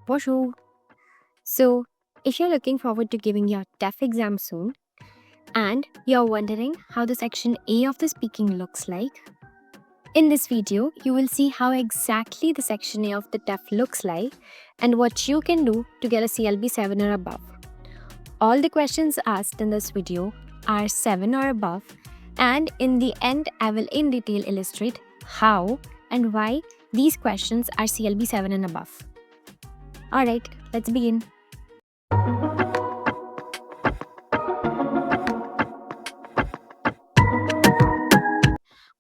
Bonjour. So, if you're looking forward to giving your TEF exam soon and you're wondering how the section A of the speaking looks like, in this video, you will see how exactly the section A of the TEF looks like and what you can do to get a CLB 7 or above. All the questions asked in this video are 7 or above, and in the end, I will in detail illustrate how and why these questions are CLB 7 and above. Alright, let's begin.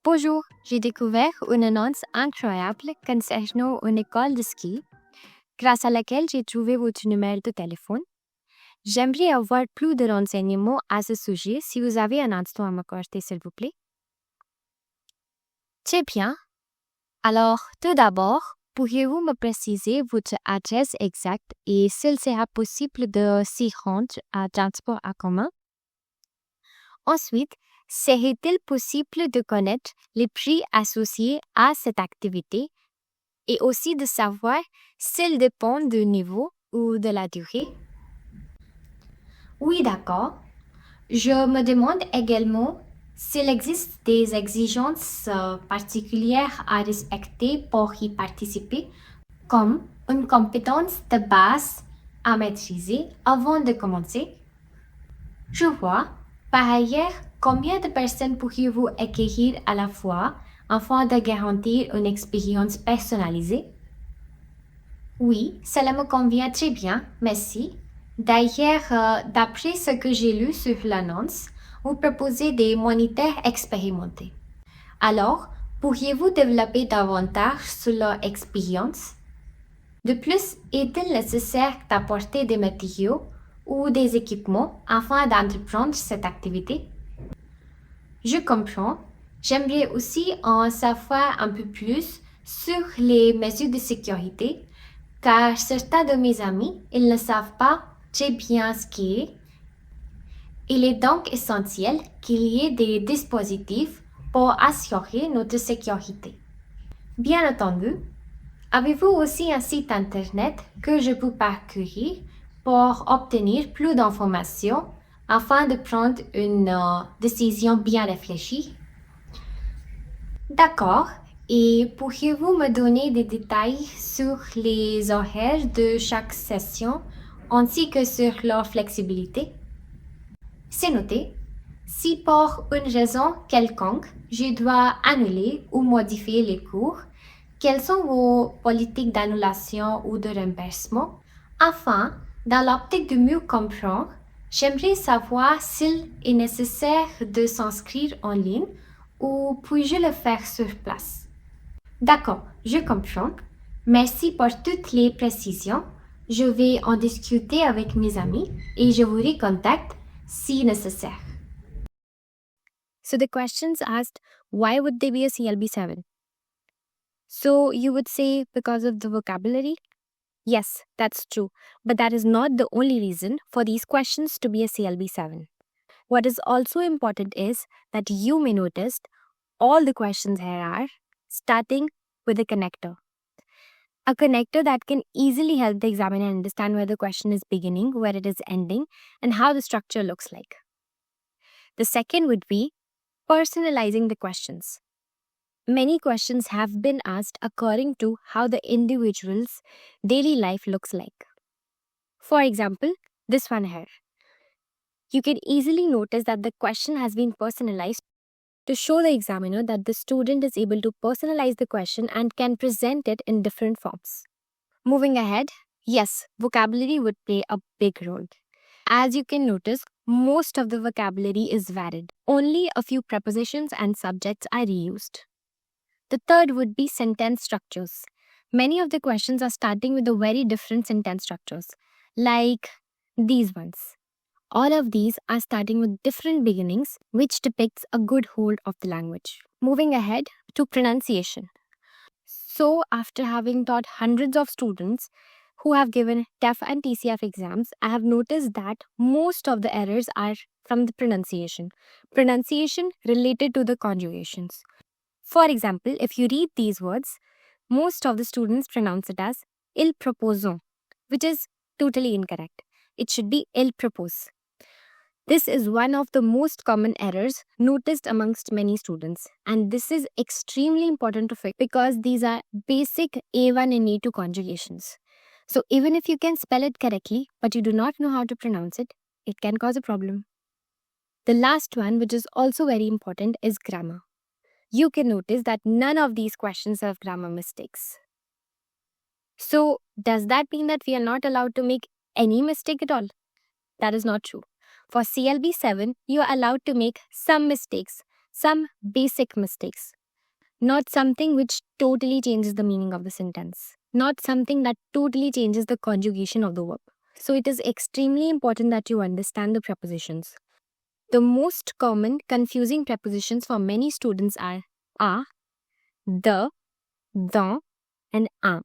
Bonjour, j'ai découvert une annonce incroyable concernant une école de ski, grâce à laquelle j'ai trouvé votre numéro de téléphone. J'aimerais avoir plus de renseignements à ce sujet si vous avez un instant à m'accorder, s'il vous plaît. Très bien. Alors, tout d'abord, pourriez-vous me préciser votre adresse exacte et s'il sera possible de s'y rendre à transport en commun? Ensuite, serait-il possible de connaître les prix associés à cette activité et aussi de savoir s'ils dépendent du niveau ou de la durée? Oui, d'accord. Je me demande également s'il existe des exigences particulières à respecter pour y participer, comme une compétence de base à maîtriser avant de commencer. Je vois. Par ailleurs, combien de personnes pourriez-vous accueillir à la fois afin de garantir une expérience personnalisée? Oui, cela me convient très bien, merci. D'ailleurs, d'après ce que j'ai lu sur l'annonce, vous proposez des moniteurs expérimentés. Alors, pourriez-vous développer davantage sur leur expérience? De plus, est-il nécessaire d'apporter des matériaux ou des équipements afin d'entreprendre cette activité? Je comprends. J'aimerais aussi en savoir un peu plus sur les mesures de sécurité, car certains de mes amis, ils ne savent pas très bien skier. Il est donc essentiel qu'il y ait des dispositifs pour assurer notre sécurité. Bien entendu, avez-vous aussi un site internet que je peux parcourir pour obtenir plus d'informations afin de prendre une décision bien réfléchie? D'accord. Et pourriez-vous me donner des détails sur les horaires de chaque session ainsi que sur leur flexibilité? C'est noté. Si pour une raison quelconque, je dois annuler ou modifier les cours, quelles sont vos politiques d'annulation ou de reimbursement? Enfin, dans l'optique de mieux comprendre, j'aimerais savoir s'il est nécessaire de s'inscrire en ligne ou puis-je le faire sur place? D'accord, je comprends. Merci pour toutes les précisions. Je vais en discuter avec mes amis et je vous recontacte si nécessaire. So the questions asked, why would they be a CLB 7? So you would say because of the vocabulary? Yes, that's true. But that is not the only reason for these questions to be a CLB 7. What is also important is that you may notice all the questions here are starting with a connector. A connector that can easily help the examiner understand where the question is beginning, where it is ending, and how the structure looks like. The second would be personalizing the questions. Many questions have been asked according to how the individual's daily life looks like. For example, this one here. You can easily notice that the question has been personalized to show the examiner that the student is able to personalize the question and can present it in different forms. Moving ahead, yes, vocabulary would play a big role. As you can notice, most of the vocabulary is varied. Only a few prepositions and subjects are reused. The third would be sentence structures. Many of the questions are starting with a very different sentence structures, like these ones. All of these are starting with different beginnings, which depicts a good hold of the language. Moving ahead to pronunciation. So, after having taught hundreds of students who have given TEF and TCF exams, I have noticed that most of the errors are from the pronunciation. Pronunciation related to the conjugations. For example, if you read these words, most of the students pronounce it as il proposons. which is totally incorrect. It should be il propose. This is one of the most common errors noticed amongst many students, and this is extremely important to fix because these are basic A1 and A2 conjugations. So even if you can spell it correctly, but you do not know how to pronounce it, it can cause a problem. The last one, which is also very important, is grammar. You can notice that none of these questions have grammar mistakes. So does that mean that we are not allowed to make any mistake at all? That is not true. For CLB 7, you are allowed to make some mistakes, some basic mistakes, not something which totally changes the meaning of the sentence, not something that totally changes the conjugation of the verb. So it is extremely important that you understand the prepositions. The most common confusing prepositions for many students are a, the, dans, and un.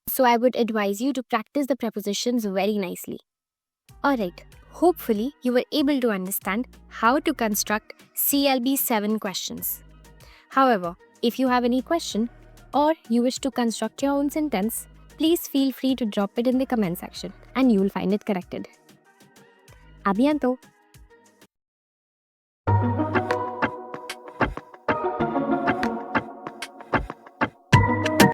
So I would advise you to practice the prepositions very nicely. Alright, hopefully you were able to understand how to construct CLB 7 questions. However, if you have any question or you wish to construct your own sentence, please feel free to drop it in the comment section and you will find it corrected. A bientôt!